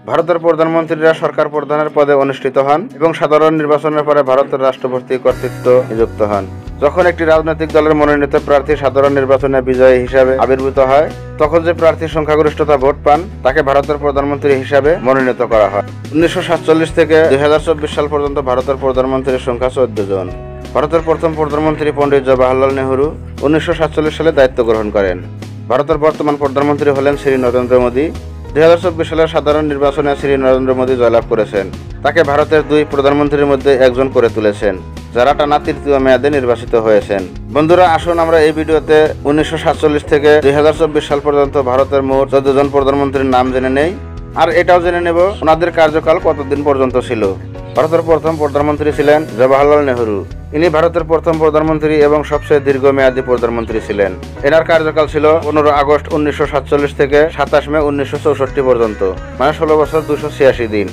ভারতের প্রধানমন্ত্রীরা সরকার প্রধানের পদে অনুষ্ঠিত হন এবং সাধারণ নির্বাচনের পরে ভারতের রাষ্ট্রপতি কর্তৃত্ব নিযুক্ত হন। যখন একটি রাজনৈতিক দলের মনোনীত প্রার্থী সাধারণ নির্বাচনে বিজয়ী হিসাবে আবির্ভূত হয়, তখন যে প্রার্থী সংখ্যাগরিষ্ঠতা ভোট পান তাকে ভারতের প্রধানমন্ত্রী হিসাবে মনোনীত করা হয়। 1947 থেকে 2024 সাল পর্যন্ত ভারতের প্রধানমন্ত্রীর সংখ্যা 14 জন। ভারতের প্রথম প্রধানমন্ত্রী পণ্ডিত জওয়াহরলাল নেহরু 1947 সালে দায়িত্ব গ্রহণ করেন। ভারতের বর্তমান প্রধানমন্ত্রী হলেন শ্রী নরেন্দ্র মোদী। 2024 সালের সাধারণ নির্বাচনে শ্রী নরেন্দ্র মোদী জয়লাভ করেছেন। তাকে ভারতের দুই প্রধানমন্ত্রীর মধ্যে একজন করে তুলেছেন, যারা টানা তৃতীয় মেয়াদে নির্বাচিত হয়েছেন। বন্ধুরা, আসুন আমরা এই ভিডিওতে 1947 থেকে 2024 সাল পর্যন্ত ভারতের মোট 14 জন প্রধানমন্ত্রীর নাম জেনে নেই, আর এটাও জেনে নেব ওনাদের কার্যকাল কতদিন পর্যন্ত ছিল। ভারতের প্রথম প্রধানমন্ত্রী ছিলেন জওয়াহরলাল নেহরু। ইনি ভারতের প্রথম প্রধানমন্ত্রী এবং সবচেয়ে দীর্ঘমেয়াদী প্রধানমন্ত্রী ছিলেন। এনার কার্যকাল ছিল 15 আগস্ট 1947 থেকে 27 মে 1964 পর্যন্ত, মানে 16 বছর 286 দিন।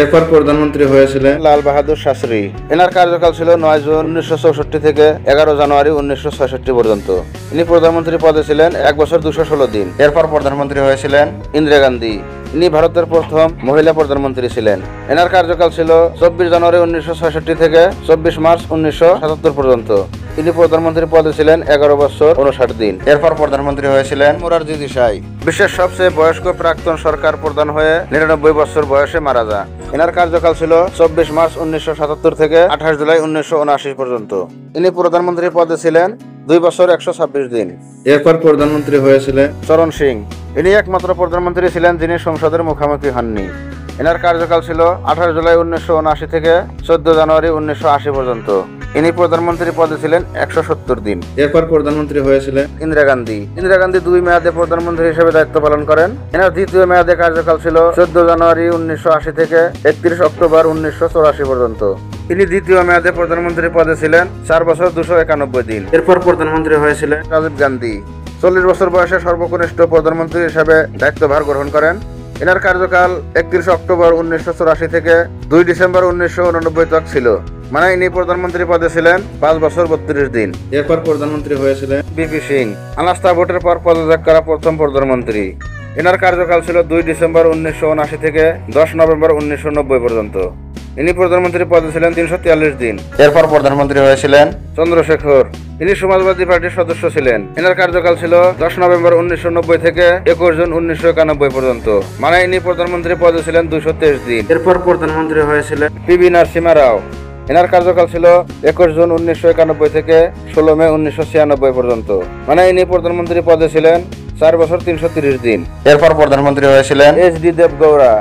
এরপর প্রধানমন্ত্রী হয়েছিলেন লাল বাহাদুর শাস্ত্রী। এনার কার্যকাল ছিল 9 জুন 1964 থেকে 11 জানুয়ারি 1966 পর্যন্ত। ইনি প্রধানমন্ত্রী পদে ছিলেন 1 বছর 216 দিন। এরপর প্রধানমন্ত্রী হয়েছিলেন ইন্দিরা গান্ধী। ইনি ভারতের প্রথম মহিলা প্রধানমন্ত্রী ছিলেন। এনার কার্যকাল ছিল 24 জানুয়ারি 1966 থেকে 24 মার্চ 1977 পর্যন্ত। তিনি প্রধানমন্ত্রী পদে ছিলেন 11 বছর 59 দিন। এরপর প্রধানমন্ত্রী হয়েছিলেন মোরারজি দেশাই। বিশ্বের সবচেয়ে বয়স্ক প্রাক্তন সরকার প্রধান হয়ে 99 বছর বয়সে মারা যান। এনার কার্যকাল ছিল 24 মার্চ 1977 থেকে 28 জুলাই 1979 পর্যন্ত। ইনি প্রধানমন্ত্রী পদে ছিলেন 2 বছর 126 দিন। এরপর প্রধানমন্ত্রী হয়েছিলেন চরণ সিং। ইনি একমাত্র প্রধানমন্ত্রী ছিলেন যিনি সংসদের মুখোমুখি হননি। এনার কার্যকাল ছিল 28 জুলাই 1979 থেকে 14 জানুয়ারি 1980 পর্যন্ত। ইনি প্রধানমন্ত্রী পদে ছিলেন 170 দিন। এরপর প্রধানমন্ত্রী হয়েছিলেন ইন্দিরা গান্ধী। ইন্দিরা গান্ধী 2 মেয়াদে প্রধানমন্ত্রী হিসেবে দায়িত্ব পালন করেন। এনার দ্বিতীয় মেয়াদে কার্যকাল ছিল 14 জানুয়ারি 1980 থেকে 31 অক্টোবর 1984 পর্যন্ত। তিনি দ্বিতীয় মেয়াদে প্রধানমন্ত্রী পদে ছিলেন 4 বছর 291 দিন। এরপর প্রধানমন্ত্রী হয়েছিলেন রাজীব গান্ধী। 40 বছর বয়সে সর্বকনিষ্ঠ প্রধানমন্ত্রী হিসেবে দায়িত্বভার গ্রহণ করেন। এনার কার্যকাল 31 অক্টোবর 1984 থেকে 2 ডিসেম্বর 1989 তক ছিল, মানে ইনি প্রধানমন্ত্রী পদে ছিলেন 5 বছর 32 দিন। এরপর প্রধানমন্ত্রী হয়েছিলেন বিপি সিং। অনাস্থা ভোটের পর পদত্যাগ করা প্রথম প্রধানমন্ত্রী। এনার কার্যকাল ছিল 2 ডিসেম্বর 1979 থেকে 10 নভেম্বর 1990 পর্যন্ত। ইনি প্রধানমন্ত্রী পদে ছিলেন 343 দিন। এরপর প্রধানমন্ত্রী হয়েছিলেন চন্দ্রশেখর। ইনি সমাজবাদী পার্টির সদস্য ছিলেন। এনার কার্যকাল ছিল 10 নভেম্বর 1990 থেকে 21 জুন 1991 পর্যন্ত, মানে ইনি প্রধানমন্ত্রী পদে ছিলেন 223 দিন। এরপর প্রধানমন্ত্রী হয়েছিলেন পিভি নরসিমহা রাও। এনার কার্যকাল ছিল 21 জুন 1991 থেকে 16 মে 1996 পর্যন্ত, মানে ইনি প্রধানমন্ত্রী পদে ছিলেন 4 বছর 330 দিন। এরপর প্রধানমন্ত্রী হয়েছিলেন এইচ.ডি. দেবগৌড়া।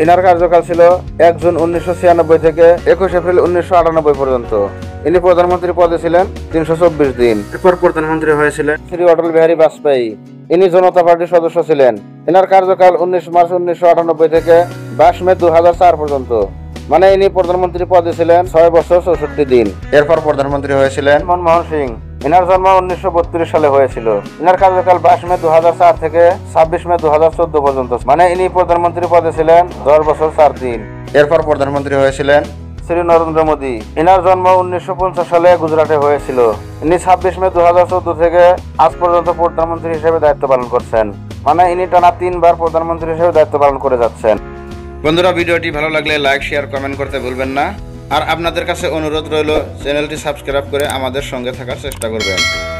এনার কার্যকাল ছিল 1 জুন 1996 থেকে 21 এপ্রিল 1998 পর্যন্ত। ইনি প্রধানমন্ত্রী পদে ছিলেন 324 দিন। এরপর প্রধানমন্ত্রী হয়েছিলেন শ্রী অটল বিহারী বাজপেয়ী। ইনি জনতা পার্টির সদস্য ছিলেন। এনার কার্যকাল 19 মার্চ 1998 থেকে 22 মে 2004 পর্যন্ত, মানে ইনি প্রধানমন্ত্রী পদে ছিলেন 6 বছর 64 দিন। এরপর প্রধানমন্ত্রী হয়েছিলেন মনমোহন সিং। এনার জন্ম 1932 সালে হয়েছিল। এনার কার্যকাল 22 মে 2004 থেকে 26 মে 2014 পর্যন্ত, মানে ইনি প্রধানমন্ত্রী পদে ছিলেন 10 বছর 4 দিন। এরপর প্রধানমন্ত্রী হয়েছিলেন শ্রী নরেন্দ্র মোদী। এনার জন্ম 1950 সালে গুজরাটে হয়েছিল। ইনি 26 মে 2014 থেকে আজ পর্যন্ত প্রধানমন্ত্রী হিসেবে দায়িত্ব পালন করছেন, মানে ইনি টানা 3 বার প্রধানমন্ত্রী হিসেবে দায়িত্ব পালন করে যাচ্ছেন। বন্ধুরা, ভিডিওটি ভালো লাগলে লাইক, শেয়ার, কমেন্ট করতে ভুলবেন না। আর আপনাদের কাছে অনুরোধ রইল চ্যানেলটি সাবস্ক্রাইব করে আমাদের সঙ্গে থাকার চেষ্টা করবেন।